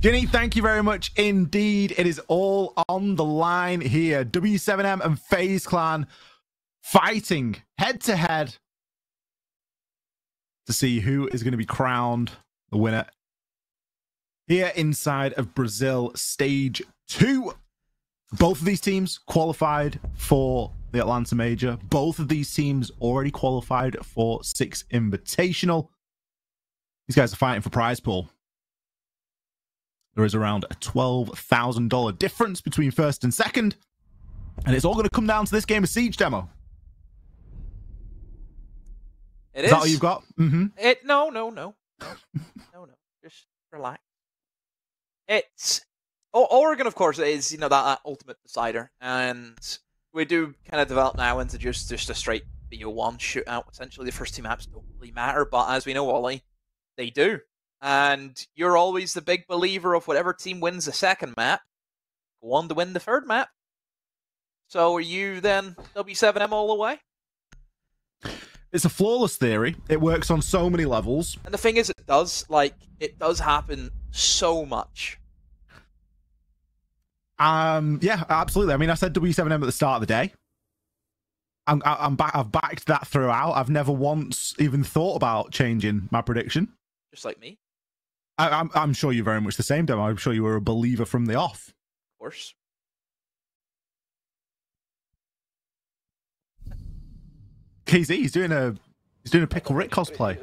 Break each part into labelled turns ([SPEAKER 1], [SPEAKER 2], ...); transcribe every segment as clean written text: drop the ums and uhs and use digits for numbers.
[SPEAKER 1] Ginny, thank you very much indeed. It is all on the line here. W7M and FaZe Clan fighting head-to-head to see who is going to be crowned the winner here inside of Brazil Stage 2. Both of these teams qualified for the Atlanta Major. Both of these teams already qualified for 6 Invitational. These guys are fighting for prize pool. There is around a $12,000 difference between first and second. And it's all going to come down to this game of Siege demo.
[SPEAKER 2] Is
[SPEAKER 1] that all you've got?
[SPEAKER 2] No. Just relax. It's Oregon, of course, is that ultimate decider, and we do kind of develop now into just a straight BO1 shootout. Essentially, the first 2 maps don't really matter, but as we know, Ollie, they do. And you're always the big believer of whatever team wins the second map, go on to win the third map. So are you then W7M all the way?
[SPEAKER 1] It's a flawless theory. It works on so many levels.
[SPEAKER 2] And the thing is, it does happen so much.
[SPEAKER 1] Yeah, absolutely. I mean, I said W7M at the start of the day. I've backed that throughout. I've never once even thought about changing my prediction.
[SPEAKER 2] Just like me.
[SPEAKER 1] I'm sure you're very much the same, Demo. I'm sure you were a believer from the off.
[SPEAKER 2] Of course.
[SPEAKER 1] KZ, he's doing a Pickle Rick cosplay.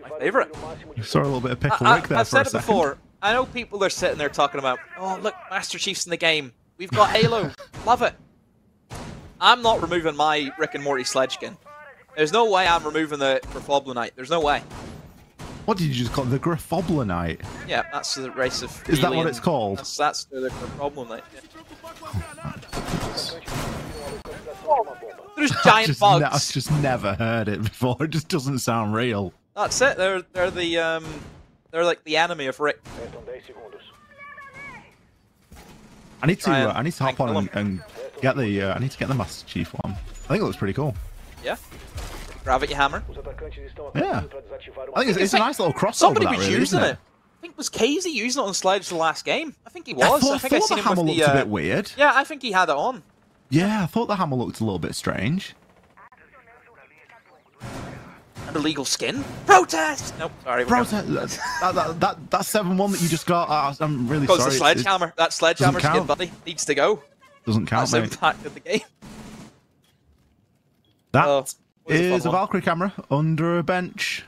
[SPEAKER 2] My favorite.
[SPEAKER 1] I saw a little bit of Pickle Rick there.
[SPEAKER 2] I've
[SPEAKER 1] for
[SPEAKER 2] said
[SPEAKER 1] a
[SPEAKER 2] it before. I know people are sitting there talking about, oh look, Master Chief's in the game. We've got Halo. Love it. I'm not removing my Rick and Morty sledge skin. There's no way I'm removing the Grafoblanite. There's no way.
[SPEAKER 1] What did you just call it? The Grafoblanite?
[SPEAKER 2] Yeah, that's the race of
[SPEAKER 1] Is that what it's called?
[SPEAKER 2] That's the Grafoblanite. Yeah. There's giant bugs.
[SPEAKER 1] I've just never heard it before. It just doesn't sound real.
[SPEAKER 2] That's it. They're like the enemy of Rick.
[SPEAKER 1] I need to hop on and get the I need to get the Master Chief one. I think it looks pretty cool.
[SPEAKER 2] Yeah. Gravity hammer.
[SPEAKER 1] Yeah. I think it's a nice little crossover.
[SPEAKER 2] Somebody
[SPEAKER 1] that,
[SPEAKER 2] was
[SPEAKER 1] really,
[SPEAKER 2] using
[SPEAKER 1] isn't
[SPEAKER 2] it. I think was KZ using it on Sledge the last game. I think he was.
[SPEAKER 1] I thought the hammer looked a bit weird.
[SPEAKER 2] Yeah, I think he had it on.
[SPEAKER 1] Yeah, I thought the hammer looked a little bit strange.
[SPEAKER 2] An illegal skin? Protest! Nope, sorry.
[SPEAKER 1] Protest! that 7-1 that you just got, I'm really sorry.
[SPEAKER 2] Because the sledgehammer, that sledgehammer skin, buddy, needs to go.
[SPEAKER 1] Doesn't count,
[SPEAKER 2] That's
[SPEAKER 1] mate.
[SPEAKER 2] impacted the game.
[SPEAKER 1] That is a Valkyrie camera under a bench.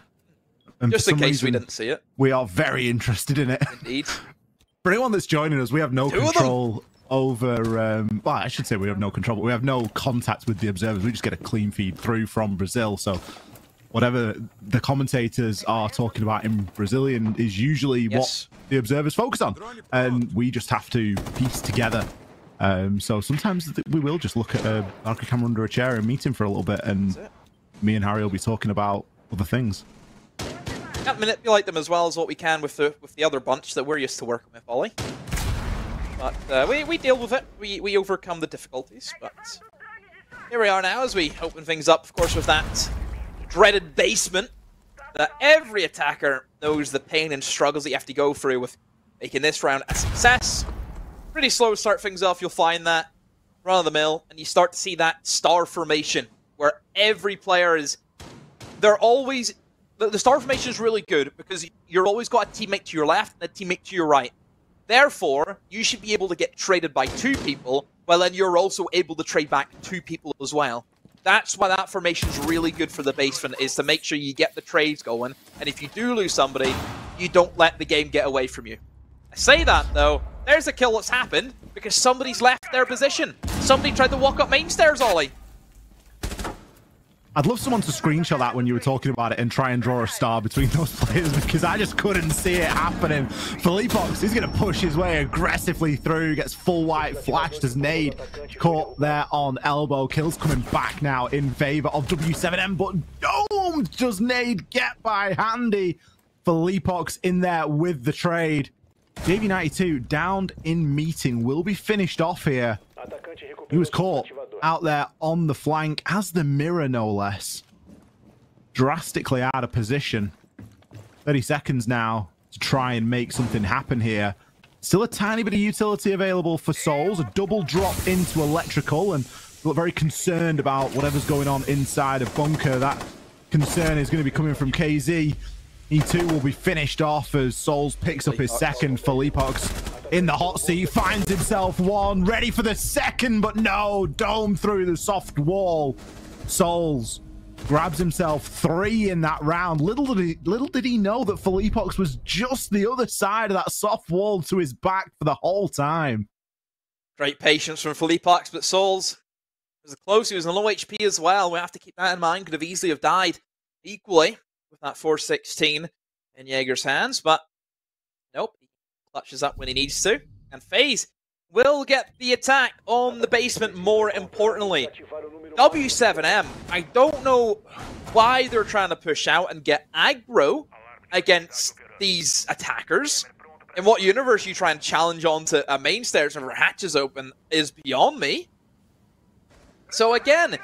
[SPEAKER 1] And
[SPEAKER 2] just in case we didn't see it.
[SPEAKER 1] We are very interested in it.
[SPEAKER 2] Indeed.
[SPEAKER 1] For anyone that's joining us, we have no control over... well, I should say we have no control, but we have no contact with the observers. We just get a clean feed through from Brazil, so... whatever the commentators are talking about in Brazilian is usually what the observers focus on, and we just have to piece together. So sometimes we will just look at a Valkyrie camera under a chair and meet him for a little bit, and me and Harry will be talking about other things.
[SPEAKER 2] Can't manipulate them as well as what we can with the other bunch that we're used to working with, Ollie. But we deal with it. We overcome the difficulties. But here we are now as we open things up, of course, with that dreaded basement that every attacker knows the pain and struggles that you have to go through with making this round a success. Pretty slow to start things off, you'll find that run of the mill, and you start to see that star formation where every player is... they're always... the star formation is really good because you're always got a teammate to your left and a teammate to your right. Therefore, you should be able to get traded by 2 people, while then you're also able to trade back 2 people as well. That's why that formation is really good for the basement, is to make sure you get the trades going, and if you do lose somebody, you don't let the game get away from you. I say that, though, there's a kill that's happened because somebody's left their position. Somebody tried to walk up main stairs, Ollie.
[SPEAKER 1] I'd love someone to screenshot that when you were talking about it and try and draw a star between those players, because I just couldn't see it happening. Philippox is going to push his way aggressively through, gets full white flashed as Nade caught there on elbow. Kills coming back now in favor of W7M, but domed does Nade get by Handy. Philippox in there with the trade. JV92 downed in meeting, will be finished off here. He was caught out there on the flank as the mirror, no less. Drastically out of position. 30 seconds now to try and make something happen here. Still a tiny bit of utility available for Souls. A double drop into Electrical, and look very concerned about whatever's going on inside of Bunker. That concern is going to be coming from KZ. He too will be finished off as Souls picks up his second. Felipox in the hot seat, finds himself one, ready for the second, but no, dome through the soft wall. Souls grabs himself 3 in that round. Little did he know that Felipox was just the other side of that soft wall to his back for the whole time.
[SPEAKER 2] Great patience from Felipox, but Souls was close. He was on low HP as well. We have to keep that in mind. Could have easily have died equally with that 416 in Jaeger's hands, but nope, he clutches up when he needs to. And FaZe will get the attack on the basement, more importantly. W7M, I don't know why they're trying to push out and get aggro against these attackers. In what universe you try and challenge onto a main stairs whenever hatch is open is beyond me. So again,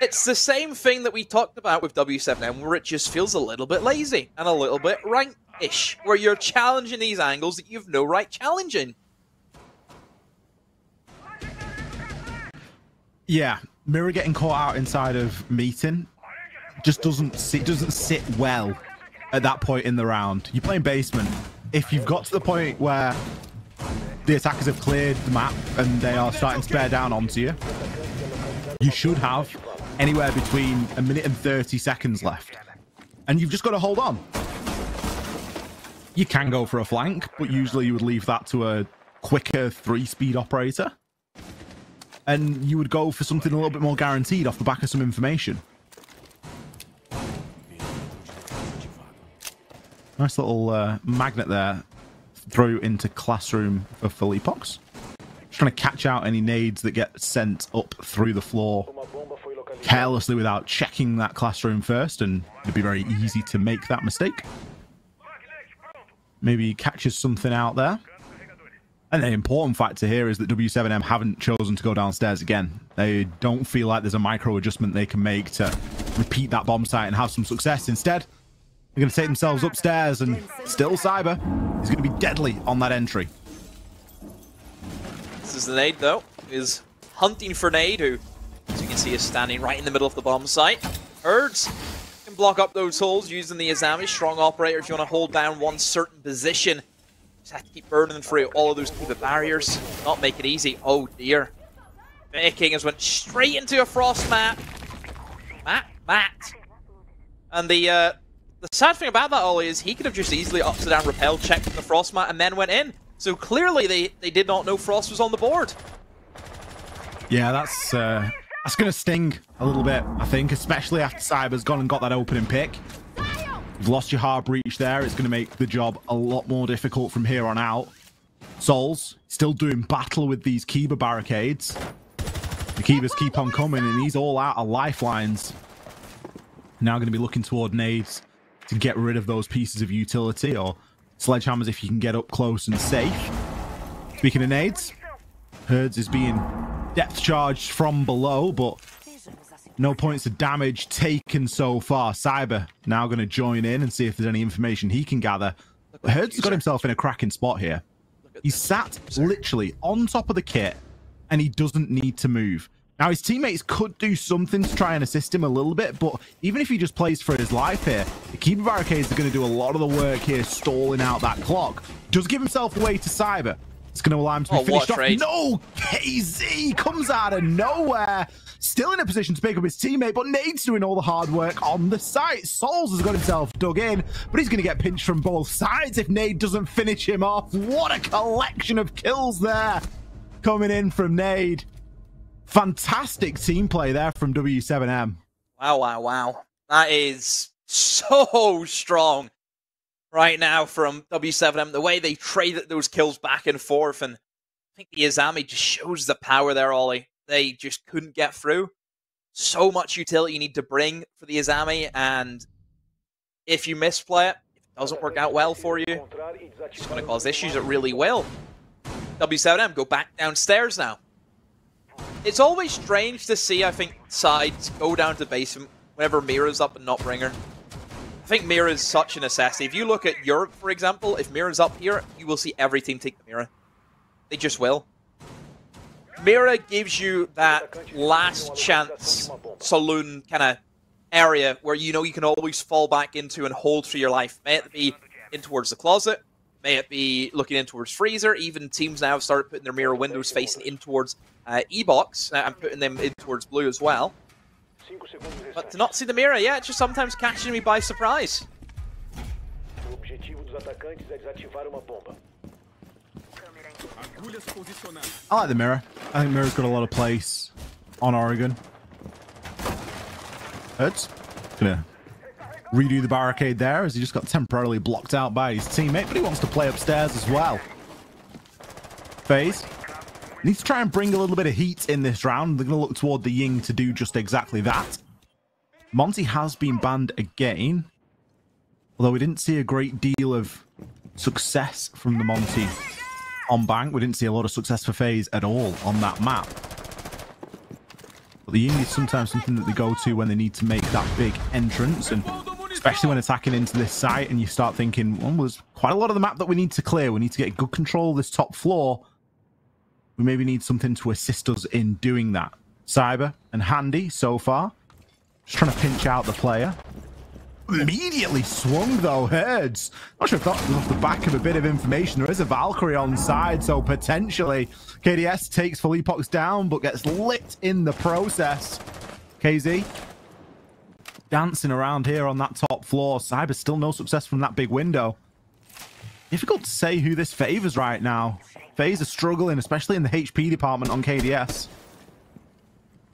[SPEAKER 2] it's the same thing that we talked about with W7M, where it just feels a little bit lazy and a little bit rank-ish, where you're challenging these angles that you've no right challenging.
[SPEAKER 1] Yeah, Mirror getting caught out inside of meeting just doesn't sit well at that point in the round. You're playing basement. If you've got to the point where the attackers have cleared the map and they are starting to bear down onto you, you should have anywhere between 1 minute and 30 seconds left. And you've just got to hold on. You can go for a flank, but usually you would leave that to a quicker 3-speed operator. And you would go for something a little bit more guaranteed off the back of some information. Nice little magnet there through into classroom for Felipox. Just trying to catch out any nades that get sent up through the floor carelessly without checking that classroom first, and it'd be very easy to make that mistake. Maybe he catches something out there. And the important factor here is that W7M haven't chosen to go downstairs again. They don't feel like there's a micro adjustment they can make to repeat that bomb site and have some success. Instead, they're going to take themselves upstairs, and still Cyber is going to be deadly on that entry.
[SPEAKER 2] This is the nade, though. Is hunting for nade, who, as you can see, is standing right in the middle of the bomb site. Herds can block up those holes using the Azami. Strong operator if you want to hold down one certain position. Just have to keep burning through all of those Kiva barriers. Not make it easy. Oh dear. King has went straight into a frost mat. Matt. And the sad thing about that, Ollie, is he could have just easily upside down repel, checked the frost mat, and then went in. So clearly they did not know frost was on the board.
[SPEAKER 1] Yeah, that's going to sting a little bit, I think, especially after Cyber's gone and got that opening pick. You've lost your hard breach there. It's going to make the job a lot more difficult from here on out. Souls still doing battle with these Kiba barricades. The Kibas keep on coming, and he's all out of lifelines. Now going to be looking toward nades to get rid of those pieces of utility, or sledgehammers if you can get up close and safe. Speaking of nades, Herds is being depth charged from below, but no points of damage taken so far. Cyber now going to join in and see if there's any information he can gather. Herds has got himself in a cracking spot here. He's sat literally on top of the kit, and he doesn't need to move. Now, his teammates could do something to try and assist him a little bit, but even if he just plays for his life here, the Kiba barricades are going to do a lot of the work here, stalling out that clock. Does give himself away to Cyber. It's going to allow him to be finished off. No! KZ comes out of nowhere. Still in a position to pick up his teammate, but Nade's doing all the hard work on the site. Souls has got himself dug in, but he's going to get pinched from both sides if Nade doesn't finish him off. What a collection of kills there coming in from Nade. Fantastic team play there from W7M.
[SPEAKER 2] Wow. That is so strong right now from W7M. The way they traded those kills back and forth, and I think the Azami just shows the power there, Ollie. They just couldn't get through. So much utility you need to bring for the Azami, and if you misplay it, if it doesn't work out well for you, it's just going to cause issues. It really will. W7M go back downstairs now. It's always strange to see, I think, sides go down to basement whenever Mira's up and not Bringer. I think Mira is such a necessity. If you look at Europe, for example, if Mira's up here, you will see every team take the Mira. They just will. Mira gives you that last chance saloon kind of area where you know you can always fall back into and hold for your life. May it be in towards the closet, may it be looking in towards Freezer. Even teams now have started putting their Mira windows facing in towards E-Box and putting them in towards blue as well. But to not see the Mira, yeah, it's just sometimes catching me by surprise.
[SPEAKER 1] I like the Mira. I think Mira's got a lot of place on Oregon. It's gonna redo the barricade there as he just got temporarily blocked out by his teammate, but he wants to play upstairs as well. FaZe needs to try and bring a little bit of heat in this round. They're going to look toward the Ying to do just exactly that. Monty has been banned again, although we didn't see a great deal of success from the Monty on Bank. We didn't see a lot of success for FaZe at all on that map. But the Ying is sometimes something that they go to when they need to make that big entrance, and especially when attacking into this site and you start thinking, well, there's quite a lot of the map that we need to clear. We need to get good control of this top floor. We maybe need something to assist us in doing that. Cyber and Handy so far. Just trying to pinch out the player. Immediately swung though, Herds. Not sure if that was off the back of a bit of information. There is a Valkyrie on side, so potentially KDS takes Felipox down, but gets lit in the process. KZ dancing around here on that top floor. Cyber still no success from that big window. Difficult to say who this favors right now. FaZe are struggling, especially in the HP department on KDS.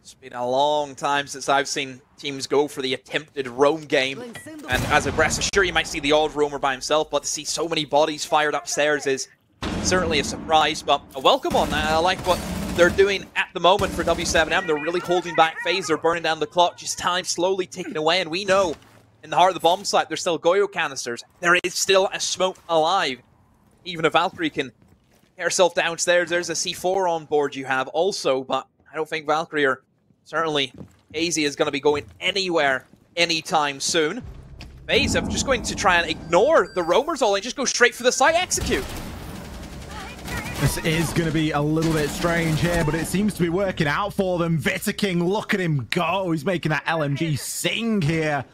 [SPEAKER 2] It's been a long time since I've seen teams go for the attempted roam game. And as aggressive, sure, you might see the odd roamer by himself, but to see so many bodies fired upstairs is certainly a surprise. But a welcome on that. I like what they're doing at the moment for W7M. They're really holding back FaZe. They're burning down the clock. Just time slowly ticking away. And we know in the heart of the bomb site, there's still Goyo canisters. There is still a smoke alive. Even if Valkyrie can get herself downstairs, there's a C4 on board you have also. But I don't think Valkyrie or certainly AZ is going to be going anywhere anytime soon. FaZe are just going to try and ignore the roamers all and just go straight for the site, execute.
[SPEAKER 1] This is going to be a little bit strange here, but it seems to be working out for them. Vita King, look at him go. He's making that LMG sing here.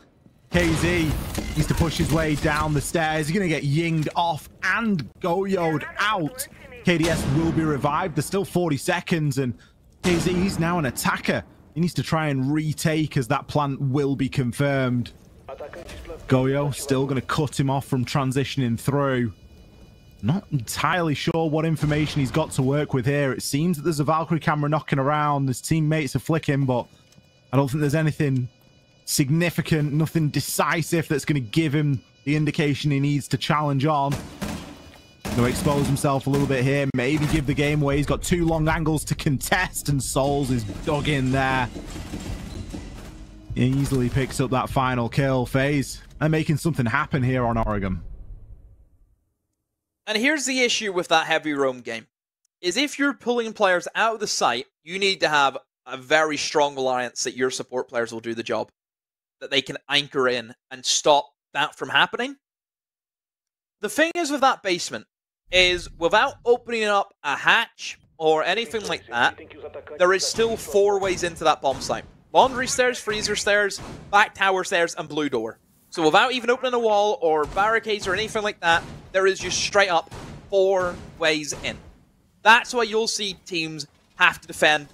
[SPEAKER 1] KZ needs to push his way down the stairs. He's going to get yinged off and Goyo'd out. KDS will be revived. There's still 40 seconds, and KZ, he's now an attacker. He needs to try and retake as that plant will be confirmed. Goyo still going to cut him off from transitioning through. Not entirely sure what information he's got to work with here. It seems that there's a Valkyrie camera knocking around. His teammates are flicking, but I don't think there's anything significant, nothing decisive that's going to give him the indication he needs to challenge on. Going to expose himself a little bit here, maybe give the game away. He's got two long angles to contest, and Souls is dug in there. He easily picks up that final kill. FaZe are making something happen here on Oregon.
[SPEAKER 2] And here's the issue with that heavy roam game, is if you're pulling players out of the site, you need to have a very strong reliance that your support players will do the job, that they can anchor in and stop that from happening. The thing is with that basement, is without opening up a hatch or anything like that, there is still 4 ways into that bomb site. Laundry stairs, freezer stairs, back tower stairs, and blue door. So without even opening a wall or barricades or anything like that, there is just straight up 4 ways in. That's why you'll see teams have to defend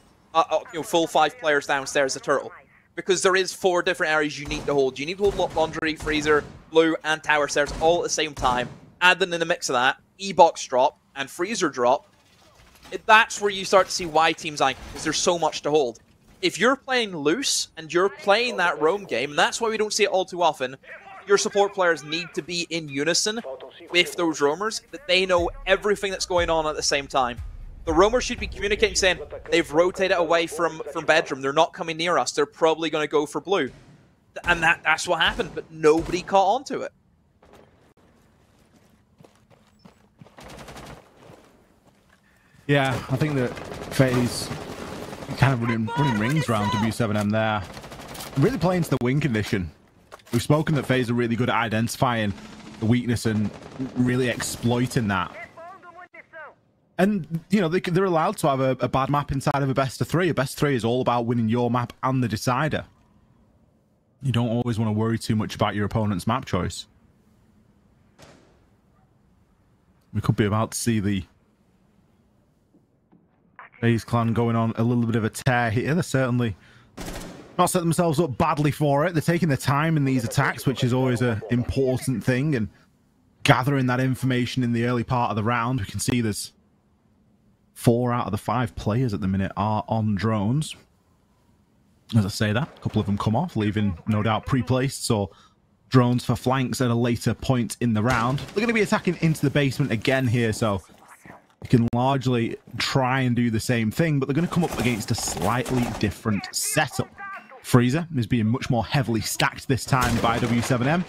[SPEAKER 2] full 5 players downstairs the turtle. Because there is 4 different areas you need to hold. You need to hold laundry, freezer, blue, and tower stairs all at the same time. Add them in the mix of that, E-box drop, and freezer drop. That's where you start to see why teams anchor, because there's so much to hold. If you're playing loose, and you're playing that roam game, and that's why we don't see it all too often, your support players need to be in unison with those roamers, that they know everything that's going on at the same time. The roamers should be communicating, saying, they've rotated away from bedroom, they're not coming near us, they're probably going to go for blue. And that's what happened, but nobody caught on to it.
[SPEAKER 1] Yeah, I think that FaZe kind of running rings around W7M there. Really playing to the win condition. We've spoken that FaZe are really good at identifying the weakness and really exploiting that. And, you know, they're allowed to have a bad map inside of a best of three. A best of three is all about winning your map and the decider. You don't always want to worry too much about your opponent's map choice. We could be about to see the FaZe clan going on a little bit of a tear here. They're certainly not set themselves up badly for it. They're taking their time in these attacks, which is always an important thing, and gathering that information in the early part of the round. We can see there's 4 out of the 5 players at the minute are on drones. As I say that, a couple of them come off, leaving no doubt pre-placed or drones for flanks at a later point in the round. They're going to be attacking into the basement again here, so you can largely try and do the same thing, but they're going to come up against a slightly different setup. Freezer is being much more heavily stacked this time by W7M,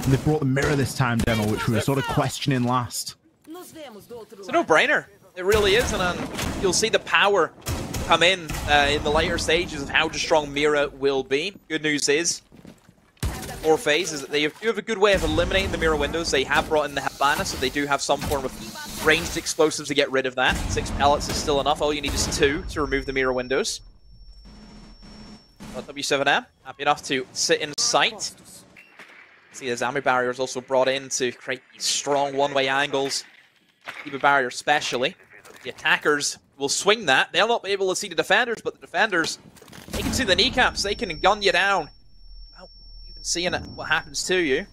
[SPEAKER 1] and they've brought the mirror this time, Demo, which we were sort of questioning last.
[SPEAKER 2] It's a no-brainer. It really is, and you'll see the power come in the later stages of how strong Mira will be. Good news is, for FaZe, is that they do have a good way of eliminating the Mira windows. They have brought in the Habana, so they do have some form of ranged explosives to get rid of that. 6 pellets is still enough. All you need is 2 to remove the Mira windows. But W7M, happy enough to sit in sight. See the Zami barrier is also brought in to create these strong one-way angles. Keep a barrier especially. The attackers will swing that. They'll not be able to see the defenders, but the defenders, they can see the kneecaps. They can gun you down. Well, even seeing it, what happens to you.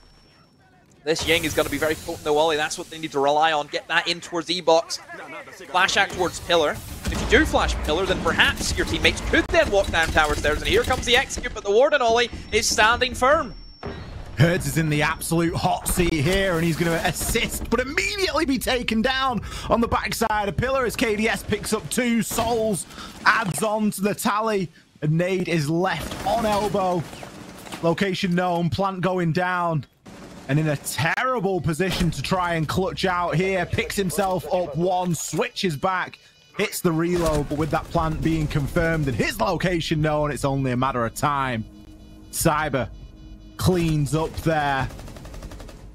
[SPEAKER 2] This Ying is going to be very potent though, Ollie. That's what they need to rely on. Get that in towards E-Box. Flash out towards Pillar. And if you do flash Pillar, then perhaps your teammates could then walk down tower stairs. And here comes the execute, but the Warden, Ollie, is standing firm.
[SPEAKER 1] Herds is in the absolute hot seat here, and he's going to assist, but immediately be taken down on the backside of Pillar as KDS picks up 2 souls, adds on to the tally, and Nade is left on elbow. Location known, plant going down, and in a terrible position to try and clutch out here. Picks himself up 1, switches back, hits the reload, but with that plant being confirmed and his location known, it's only a matter of time. Cyber cleans up there.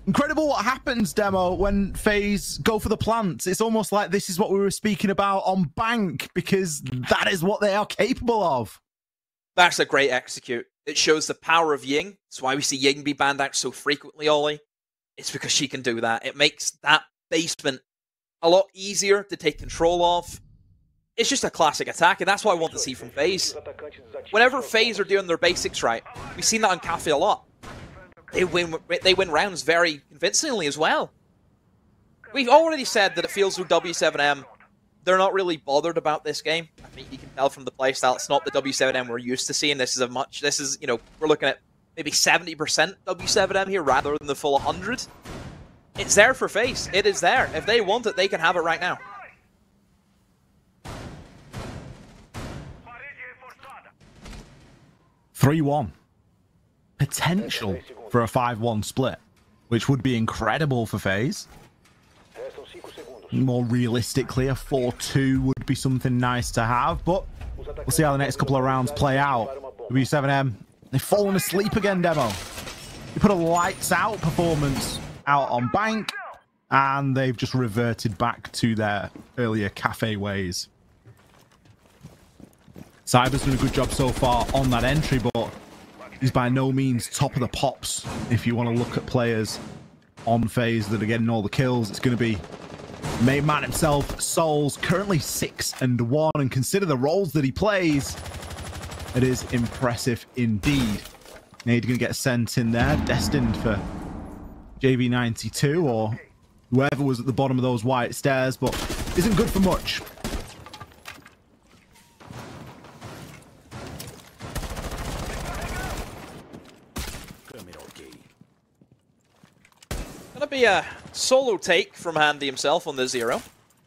[SPEAKER 1] Incredible what happens, Demo, when FaZe go for the plants. It's almost like this is what we were speaking about on Bank, because that is what they are capable of.
[SPEAKER 2] That's a great execute. It shows the power of Ying. That's why we see Ying be banned out so frequently, Ollie. It's because she can do that. It makes that basement a lot easier to take control of. It's just a classic attack, and that's what I want to see from FaZe. Whenever FaZe are doing their basics right, we've seen that on Cafe a lot. They win rounds very convincingly as well. We've already said that it feels with W7M, they're not really bothered about this game. I think you can tell from the playstyle, it's not the W7M we're used to seeing. This is, you know, we're looking at maybe 70% W7M here rather than the full 100. It's there for FaZe. It is there. If they want it, they can have it right now.
[SPEAKER 1] (3-1). Potential for a 5-1 split, which would be incredible for FaZe. More realistically, a 4-2 would be something nice to have, but we'll see how the next couple of rounds play out. W7M, they've fallen asleep again, Demo. They put a lights-out performance out on Bank, and they've just reverted back to their earlier cafe ways. Cyber's done a good job so far on that entry, but he's by no means top of the pops. If you want to look at players on FaZe that are getting all the kills, it's going to be main man himself, Souls, currently 6-1, and consider the roles that he plays. It is impressive indeed. Nade going to get sent in there, destined for JV92 or whoever was at the bottom of those white stairs, but isn't good for much.
[SPEAKER 2] Gonna be a solo take from Handy himself on the 0,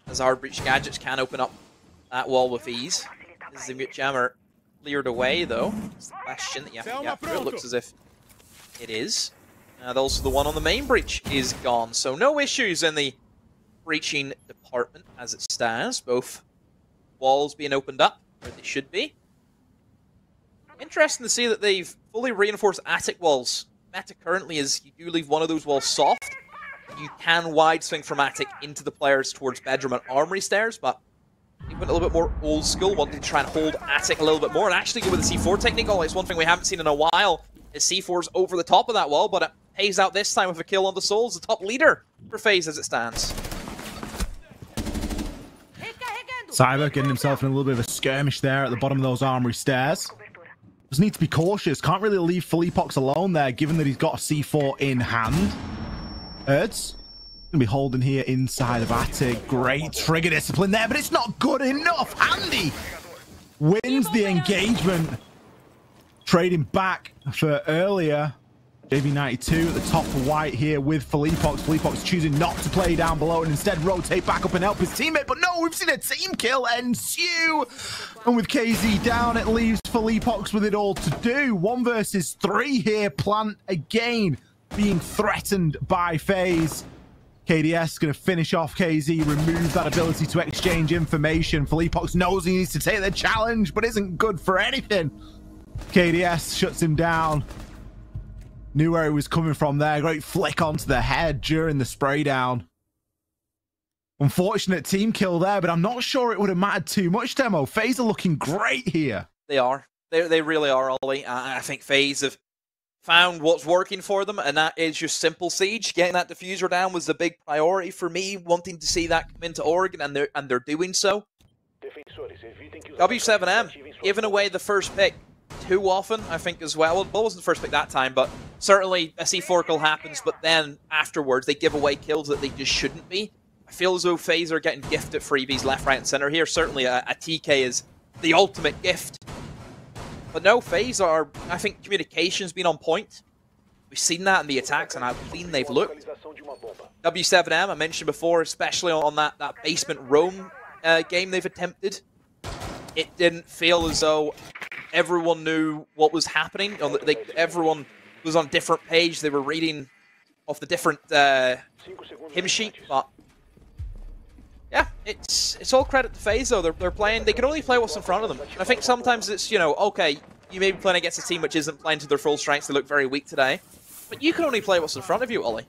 [SPEAKER 2] as hard breach gadgets can open up that wall with ease. This is the mute jammer cleared away though. It's the question that you have to get through. It looks as if it is. And also the one on the main breach is gone. So no issues in the breaching department as it stands. Both walls being opened up where they should be. Interesting to see that they've fully reinforced attic walls. meta currently is you do leave one of those walls soft. You can wide swing from Attic into the players towards bedroom and armory stairs, but he went a little bit more old school, wanting to try and hold Attic a little bit more, and actually go with the C4 technique. It's one thing we haven't seen in a while. His C4's over the top of that wall, but it pays out this time with a kill on the Souls, the top leader for FaZe as it stands.
[SPEAKER 1] Cyber getting himself in a little bit of a skirmish there at the bottom of those armory stairs. Just need to be cautious. Can't really leave Philippox alone there, given that he's got a C4 in hand. Erds gonna be holding here inside of Attic. Great trigger discipline there, but it's not good enough. Andy wins the engagement. Trading back for earlier. JV92 at the top of white here with Philippox. Philippox choosing not to play down below and instead rotate back up and help his teammate. But no, we've seen a team kill ensue. And with KZ down, it leaves Philippox with it all to do. 1 versus 3 here. Plant again being threatened by FaZe. KDS going to finish off KZ, remove that ability to exchange information. Philippox knows he needs to take the challenge, but isn't good for anything. KDS shuts him down. Knew where he was coming from there. Great flick onto the head during the spray down. Unfortunate team kill there, but I'm not sure it would have mattered too much, Demo. FaZe are looking great here.
[SPEAKER 2] They are. They really are, Ollie. I think FaZe have found what's working for them, and that is just simple siege. Getting that diffuser down was the big priority for me, wanting to see that come into Oregon, and they're doing so. W7M giving away the first pick too often, I think, as well. Well, it wasn't the first pick that time, but certainly a C4 kill happens, but then afterwards they give away kills that they just shouldn't be. I feel as though FaZe are getting gifted freebies left, right, and center here. Certainly a TK is the ultimate gift. But no, FaZe are, I think communication's been on point. We've seen that in the attacks and how clean they've looked. W7M, I mentioned before, especially on that basement roam game they've attempted. It didn't feel as though everyone knew what was happening. Everyone was on a different page. They were reading off the different hymn sheet, but yeah, it's all credit to FaZe though. They're playing. They can only play what's in front of them. And I think sometimes it's, you know, okay, you may be playing against a team which isn't playing to their full strengths. They look very weak today, but you can only play what's in front of you, Ollie.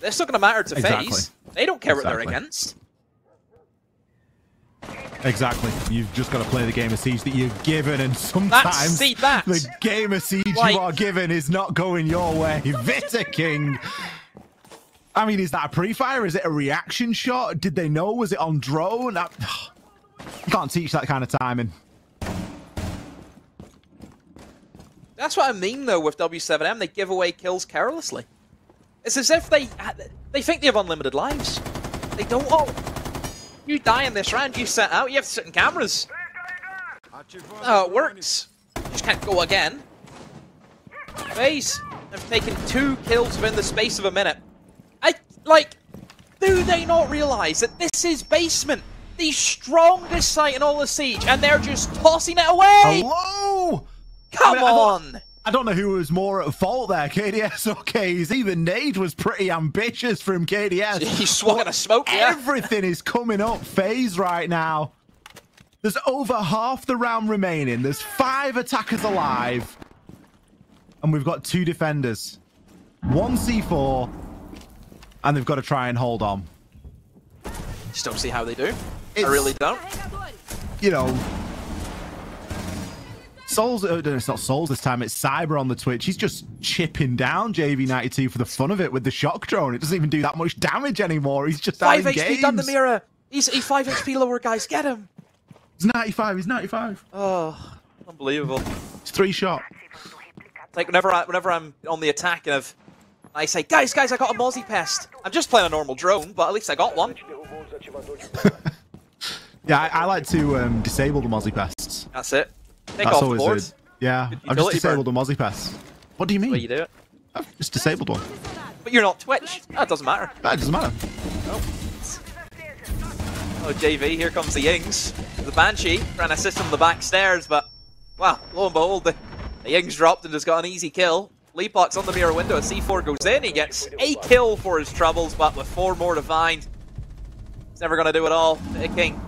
[SPEAKER 2] They're still going to matter to FaZe. They don't care what they're against.
[SPEAKER 1] Exactly. You've just got to play the game of Siege that you're given, and sometimes the game of Siege you are given is not going your way. Vita King. I mean, is that a pre-fire? Is it a reaction shot? Did they know? Was it on drone? You can't teach that kind of timing.
[SPEAKER 2] That's what I mean, though, with W7M. They give away kills carelessly. It's as if they think they have unlimited lives. They don't. Oh, you die in this round, you set out, you have to sit in cameras. Oh, it works. You just can't go again. FaZe have taken 2 kills within the space of a minute. Do they not realize that this is basement? The strongest site in all of Siege, and they're just tossing it away!
[SPEAKER 1] Hello?
[SPEAKER 2] Come on!
[SPEAKER 1] I don't know who was more at fault there, KDS or KZ. The nade was pretty ambitious from KDS.
[SPEAKER 2] He swung at a smoke, yeah.
[SPEAKER 1] Everything is coming up FaZe right now. There's over half the round remaining. There's 5 attackers alive. And we've got 2 defenders. 1 C4. And they've got to try and hold on.
[SPEAKER 2] Just don't see how they do. I really don't.
[SPEAKER 1] You know, Souls, it's not Souls this time, it's Cyber on the Twitch. He's just chipping down JV92 for the fun of it with the shock drone. It doesn't even do that much damage anymore. He's just
[SPEAKER 2] 5 HP down the mirror. He's 5 HP lower, guys. Get him.
[SPEAKER 1] He's 95. He's 95.
[SPEAKER 2] Oh, unbelievable.
[SPEAKER 1] It's 3 shot.
[SPEAKER 2] Like whenever I'm on the attack and I say, guys, I got a Mozzie Pest. I'm just playing a normal drone, but at least I got one.
[SPEAKER 1] Yeah, I like to disable the Mozzie Pests.
[SPEAKER 2] That's it. Take off the board.
[SPEAKER 1] Yeah, I've just disabled the Mozzie Pest. What do you mean?
[SPEAKER 2] Well, you do it.
[SPEAKER 1] I've just disabled one.
[SPEAKER 2] But you're not Twitch. That doesn't matter.
[SPEAKER 1] That doesn't matter.
[SPEAKER 2] Oh. Oh, JV, here comes the Yings. The Banshee trying to assist him on the back stairs, but, well, lo and behold, the Yings dropped and just got an easy kill. Leapbox on the mirror window, a C4 goes in, he gets a kill for his troubles, but with 4 more to find, he's never going to do it all. The King,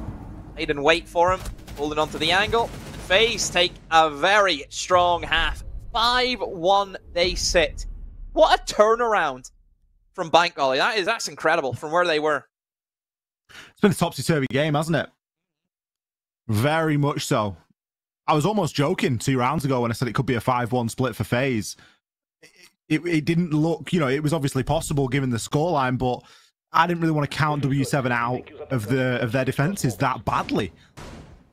[SPEAKER 2] he didn't wait for him, holding onto the angle. FaZe take a very strong half. 5-1 they sit. What a turnaround from Bank Golly. That's incredible from where they were.
[SPEAKER 1] It's been a topsy-turvy game, hasn't it? Very much so. I was almost joking 2 rounds ago when I said it could be a 5-1 split for FaZe. It didn't look, it was obviously possible given the scoreline, but I didn't really want to count W7 out of their defenses that badly.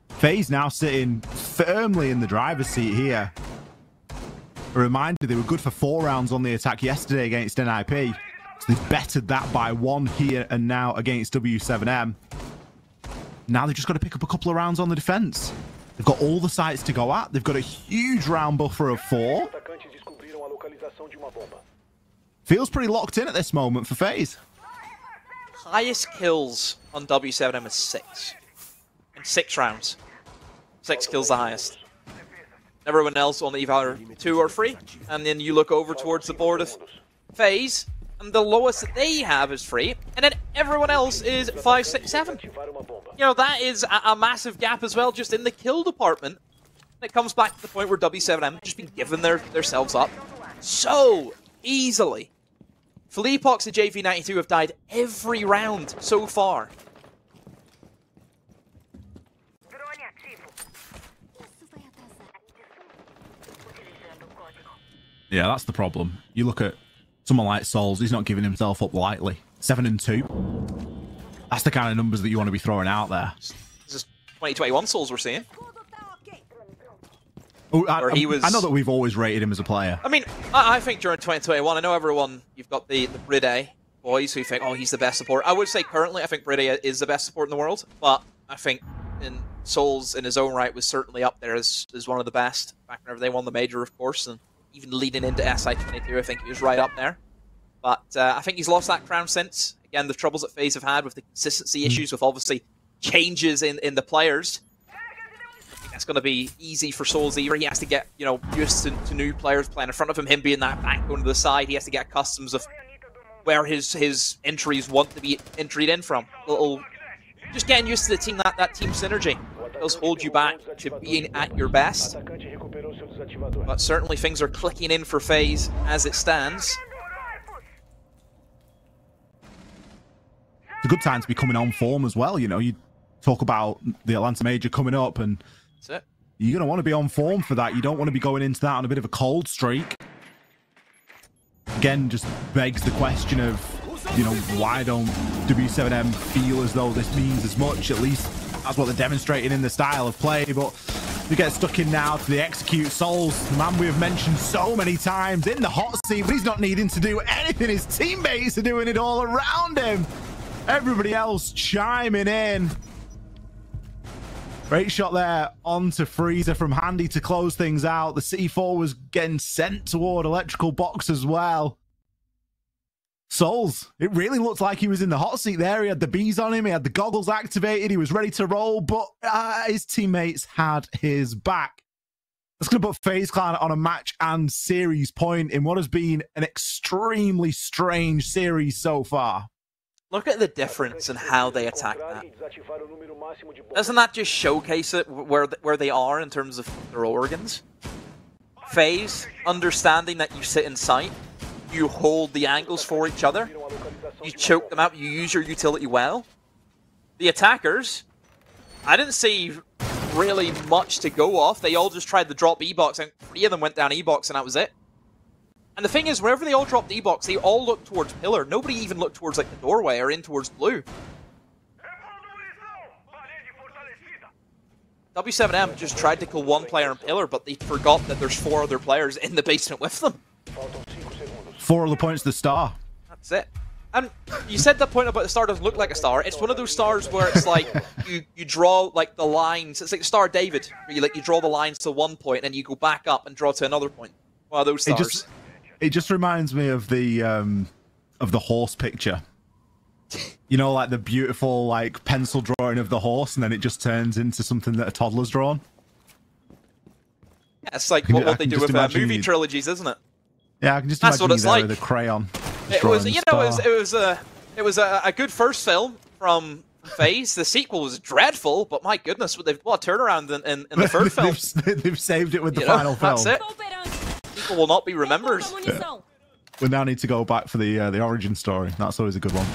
[SPEAKER 1] FaZe now sitting firmly in the driver's seat here. A reminder, they were good for 4 rounds on the attack yesterday against NIP. So they've bettered that by 1 here and now against W7M. Now they've just got to pick up a couple of rounds on the defense. They've got all the sites to go at. They've got a huge round buffer of 4. Feels pretty locked in at this moment for FaZe.
[SPEAKER 2] Highest kills on W7M is 6. In 6 rounds. 6 kills the highest. Everyone else on either 2 or 3. And then you look over towards the board of FaZe, and the lowest that they have is 3. And then everyone else is 5, 6, 7. That is a massive gap as well, just in the kill department. And it comes back to the point where W7M have just been giving themselves up so easily. Fleepox and JV92 have died every round so far.
[SPEAKER 1] Yeah, that's the problem. You look at someone like Souls, he's not giving himself up lightly. 7 and 2. That's the kind of numbers that you want to be throwing out there.
[SPEAKER 2] This is 2021 Souls we're seeing.
[SPEAKER 1] Oh, I know that we've always rated him as a player.
[SPEAKER 2] I mean, I think during 2021, I know everyone, you've got the Bride boys who think, oh, he's the best support. I would say currently, I think Bride is the best support in the world, but I think in Souls, in his own right, was certainly up there as one of the best. Back whenever they won the major, of course, and even leading into SI22, I think he was right up there. But I think he's lost that crown since. Again, the troubles that FaZe have had with the consistency issues, with obviously changes in the players. I think that's going to be easy for Souls either. He has to get, used to new players playing in front of him, him being that back going to the side. He has to get accustomed of where his entries want to be entered in from. Just getting used to the team, that team synergy does hold you back to being at your best. But certainly things are clicking in for FaZe as it stands.
[SPEAKER 1] It's a good time to be coming on form as well. You talk about the Atlanta Major coming up, and
[SPEAKER 2] that's it.
[SPEAKER 1] You're going to want to be on form for that. You don't want to be going into that on a bit of a cold streak. Again, just begs the question of, why don't W7M feel as though this means as much? At least that's what they're demonstrating in the style of play. But we get stuck in now to the execute. Souls, the man we have mentioned so many times, in the hot seat, but he's not needing to do anything. His teammates are doing it all around him. Everybody else chiming in. Great shot there onto Freezer from Handy to close things out. The C4 was getting sent toward Electrical Box as well. Souls, it really looked like he was in the hot seat there. He had the bees on him. He had the goggles activated. He was ready to roll, but his teammates had his back. That's going to put FaZe Clan on a match and series point in what has been an extremely strange series so far.
[SPEAKER 2] Look at the difference in how they attack that. Doesn't that just showcase it where they are in terms of their organs? FaZe, understanding that you sit in sight, you hold the angles for each other, you choke them out, you use your utility well. The attackers, I didn't see really much to go off. They all just tried to drop E-Box, and 3 of them went down E-Box, and that was it. And the thing is, wherever they all dropped E-Box, they all looked towards Pillar. Nobody even looked towards like the doorway or in towards Blue. W7M just tried to kill 1 player in Pillar, but they forgot that there's 4 other players in the basement with them.
[SPEAKER 1] 4 other points to the star.
[SPEAKER 2] That's it. And you said that point about the star doesn't look like a star. It's one of those stars where it's like you draw like the lines. It's like Star David, where you draw the lines to one point and then you go back up and draw to another point. One of those stars.
[SPEAKER 1] It just reminds me of the horse picture. Like the beautiful like pencil drawing of the horse, and then it just turns into something that a toddler's drawn.
[SPEAKER 2] Yeah, it's like what they do with movie trilogies, isn't it?
[SPEAKER 1] Yeah, I can just imagine you there with a crayon.
[SPEAKER 2] It was, it was a good first film from FaZe. The sequel was dreadful, but my goodness, what a turnaround in the first film.
[SPEAKER 1] They've saved it with the final film.
[SPEAKER 2] That's it. People will not be remembered.
[SPEAKER 1] We now need to go back for the origin story. That's always a good one.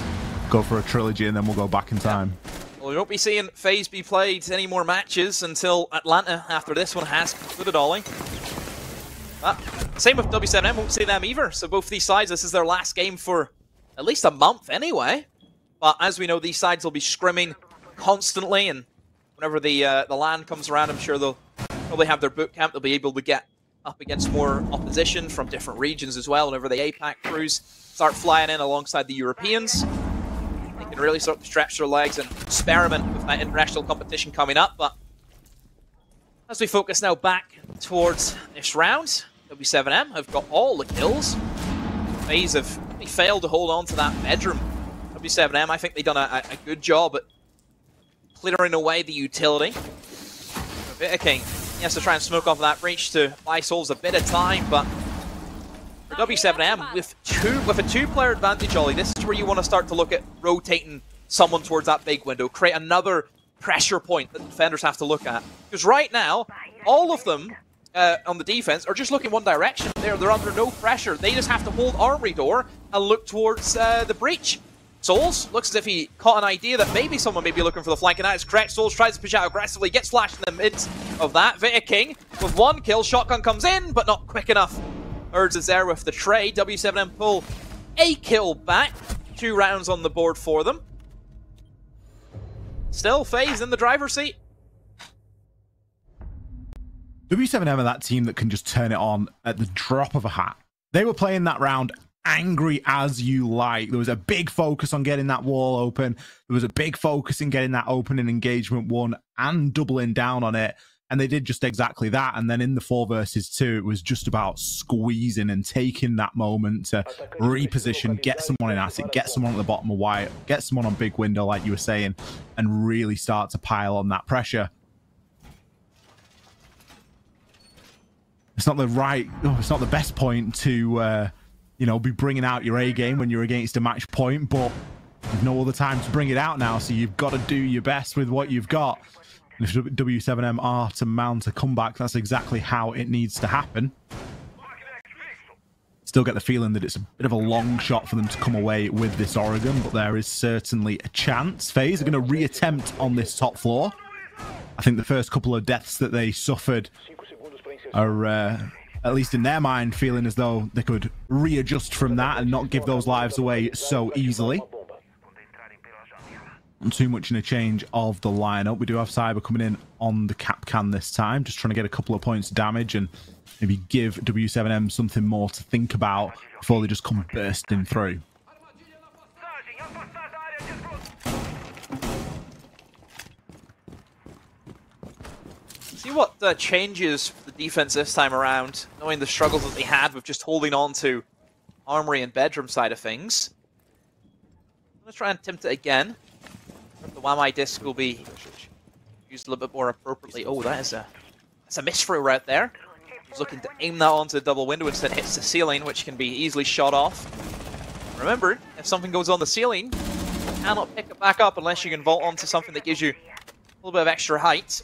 [SPEAKER 1] Go for a trilogy and then we'll go back in time.
[SPEAKER 2] Well, we won't be seeing FaZe be played any more matches until Atlanta after this one has concluded, Ollie. But same with W7M, won't see them either. So both these sides, this is their last game for at least a month anyway. But as we know, these sides will be scrimming constantly, and whenever the LAN comes around, I'm sure they'll probably have their boot camp. They'll be able to get up against more opposition from different regions as well. Whenever the APAC crews start flying in alongside the Europeans, they can really start to stretch their legs and experiment with that international competition coming up. But as we focus now back towards this round, W7M have got all the kills. FaZe have failed to hold on to that bedroom. W7M, I think they've done a good job at clearing away the utility. King, he has to try and smoke off that breach to buy Souls a bit of time, but for W7M, with a two-player advantage, Ollie, this is where you want to start to look at rotating someone towards that big window, create another pressure point that defenders have to look at. Because right now, all of them on the defense are just looking one direction. They're under no pressure. They just have to hold Armory door and look towards the breach. Souls looks as if he caught an idea that maybe someone may be looking for the flank, and that is correct. Souls tries to push out aggressively, gets flashed in the midst of that. King with one kill, shotgun comes in, but not quick enough. Urds is there with the trade. W7M pull a kill back. 2 rounds on the board for them. Still, FaZe in the driver's seat.
[SPEAKER 1] W7M are that team that can just turn it on at the drop of a hat. They were playing that round angry as you like. There was a big focus on getting that wall open. There was a big focus in getting that opening engagement won and doubling down on it. And they did just exactly that. And then in the 4 versus 2, it was just about squeezing and taking that moment to reposition, get someone in attic, get someone at the bottom of white, get someone on big window, like you were saying, and really start to pile on that pressure. It's not the it's not the best point to, you know, be bringing out your A game when you're against a match point, but you've no other time to bring it out now, so you've got to do your best with what you've got. And if W7M are to mount a comeback, that's exactly how it needs to happen. Still get the feeling that it's a bit of a long shot for them to come away with this Oregon, but there is certainly a chance. FaZe are going to reattempt on this top floor. I think the first couple of deaths that they suffered are, at least in their mind, feeling as though they could readjust from that and not give those lives away so easily. Not too much in a change of the lineup. We do have Cyber coming in on the cap can this time, just trying to get a couple of points of damage and maybe give W7M something more to think about before they just come bursting through.
[SPEAKER 2] See what changes for the defense this time around, knowing the struggles that they had with just holding on to Armory and bedroom side of things. I'm going to try and attempt it again. The WAMI disc will be used a little bit more appropriately. Oh, that's a misthrow right there. He's looking to aim that onto the double window, instead hits the ceiling, which can be easily shot off. Remember, if something goes on the ceiling, you cannot pick it back up unless you can vault onto something that gives you a little bit of extra height.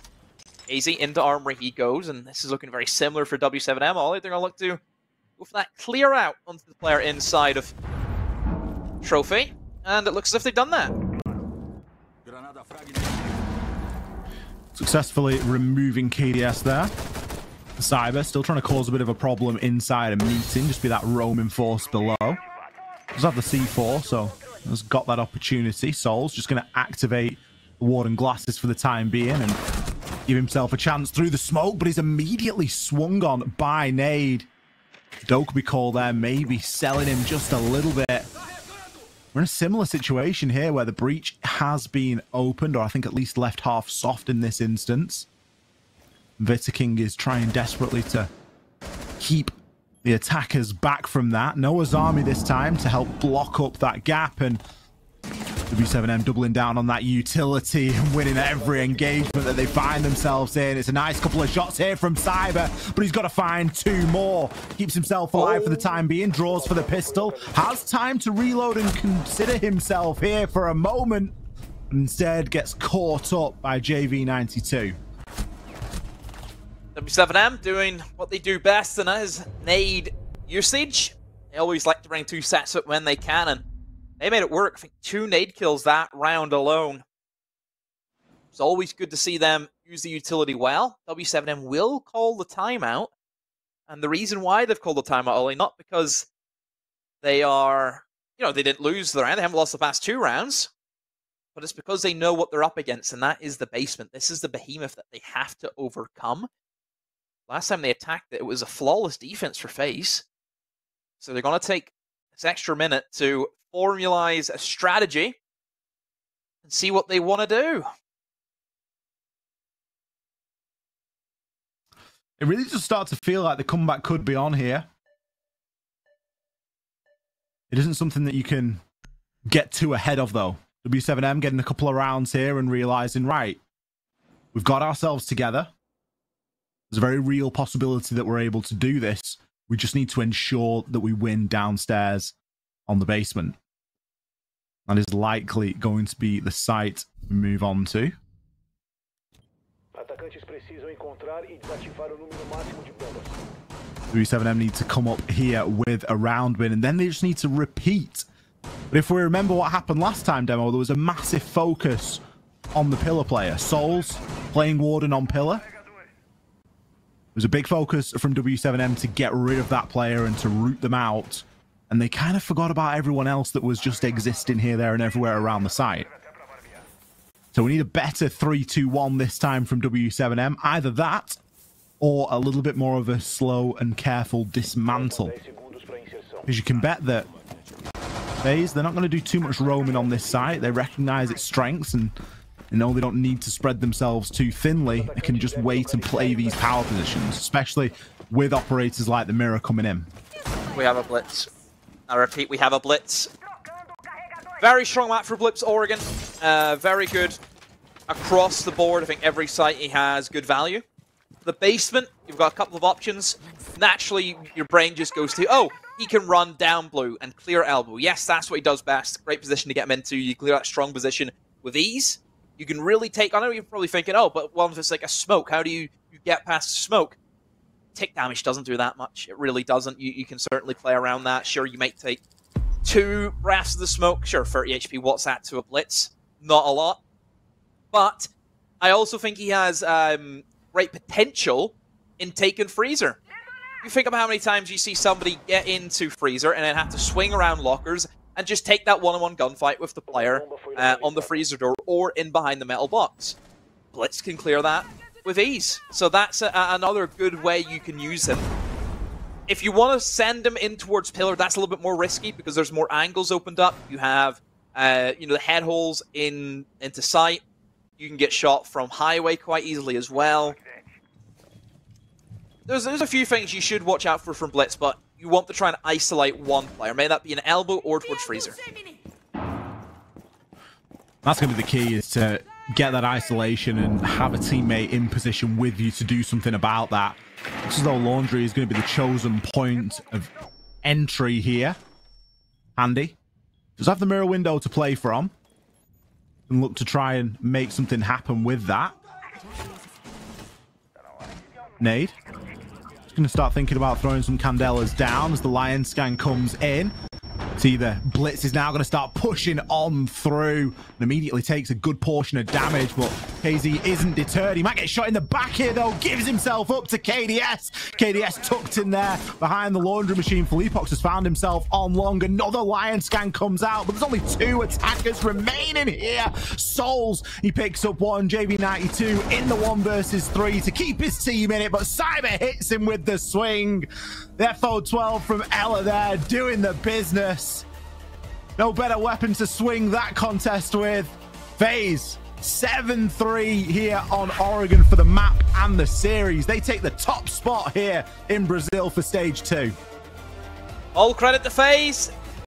[SPEAKER 2] Easy into Armory he goes, and this is looking very similar for W7M. All they're going to look to go for that clear out onto the player inside of Trophy, and it looks as if they've done that.
[SPEAKER 1] Successfully removing KDS there. The Cyber still trying to cause a bit of a problem inside a meeting, just be that roaming force below. Does have the C4, so has got that opportunity. Sol's just going to activate the Warden glasses for the time being and give himself a chance through the smoke, but he's immediately swung on by Nade. Dokkaebi call there, maybe selling him just a little bit. We're in a similar situation here where the breach has been opened, or I think at least left half soft in this instance. King is trying desperately to keep the attackers back from that. Noah's Army this time to help block up that gap, and W7M doubling down on that utility and winning every engagement that they find themselves in. It's a nice couple of shots here from Cyber, but he's got to find 2 more. Keeps himself alive for the time being, draws for the pistol, has time to reload and consider himself here for a moment, but instead gets caught up by JV92.
[SPEAKER 2] W7M doing what they do best, and that is nade usage. They always like to bring 2 sets up when they can, and they made it work. I think 2 nade kills that round alone. It's always good to see them use the utility well. W7M will call the timeout. And the reason why they've called the timeout, Ollie, not because they are, they didn't lose the round. They haven't lost the past 2 rounds. But it's because they know what they're up against, and that is the basement. This is the behemoth that they have to overcome. Last time they attacked it, it was a flawless defense for FaZe. So they're going to take this extra minute to formalize a strategy and see what they want to do.
[SPEAKER 1] It really just starts to feel like the comeback could be on here. It isn't something that you can get too ahead of, though. W7M getting a couple of rounds here and realizing, right, we've got ourselves together. There's a very real possibility that we're able to do this. We just need to ensure that we win downstairs on the basement. That is likely going to be the site we move on to. W7M need to come up here with a round win, and then they just need to repeat. But if we remember what happened last time, Demo, there was a massive focus on the pillar player. Souls playing Warden on pillar. There was a big focus from W7M to get rid of that player and to root them out. And they kind of forgot about everyone else that was just existing here, there, and everywhere around the site. So we need a better 3-2-1 this time from W7M. Either that, or a little bit more of a slow and careful dismantle. Because you can bet that FaZe, they're not going to do too much roaming on this site. They recognize its strengths, and they know they don't need to spread themselves too thinly. They can just wait and play these power positions, especially with operators like the Mirror coming in.
[SPEAKER 2] We have a blitz. I repeat, we have a blitz. Very strong map for Blitz Oregon. Very good across the board. I think every site he has good value. The basement, you've got a couple of options. Naturally, your brain just goes to, oh, he can run down blue and clear elbow. Yes, that's what he does best. Great position to get him into. You clear that strong position with ease. You can really take, I know you're probably thinking, oh, but what if it's like a smoke? How do you get past smoke? Tick damage doesn't do that much. It really doesn't. You can certainly play around that. Sure, you might take 2 breaths of the smoke. Sure, 30 HP. What's that to a blitz? Not a lot. But I also think he has great potential in taking Freezer. You think about how many times you see somebody get into Freezer and then have to swing around lockers and just take that one-on-one gunfight with the player on the Freezer door or in behind the metal box. Blitz can clear that with ease. So that's another good way you can use him. If you want to send him in towards pillar, that's a little bit more risky because there's more angles opened up. You have, the head holes into sight. You can get shot from highway quite easily as well. There's a few things you should watch out for from Blitz, but you want to try and isolate one player. May that be an elbow or towards Freezer.
[SPEAKER 1] That's going to be the key, is to get that isolation and have a teammate in position with you to do something about that. Looks as though Laundry is going to be the chosen point of entry here. Handy. Does have the mirror window to play from. And look to try and make something happen with that. Nade. Just going to start thinking about throwing some Candelas down as the Lion Scan comes in. See, the Blitz is now going to start pushing on through and immediately takes a good portion of damage, but KZ isn't deterred. He might get shot in the back here, though. Gives himself up to KDS. KDS tucked in there behind the laundry machine. Felipox has found himself on long. Another Lion Scan comes out, but there's only 2 attackers remaining here. Souls, he picks up 1. JV92 in the 1 versus 3 to keep his team in it, but Cyber hits him with the swing. The FO12 from Ella there doing the business. No better weapon to swing that contest with. FaZe 7-3 here on Oregon for the map and the series. They take the top spot here in Brazil for stage 2.
[SPEAKER 2] All credit to FaZe.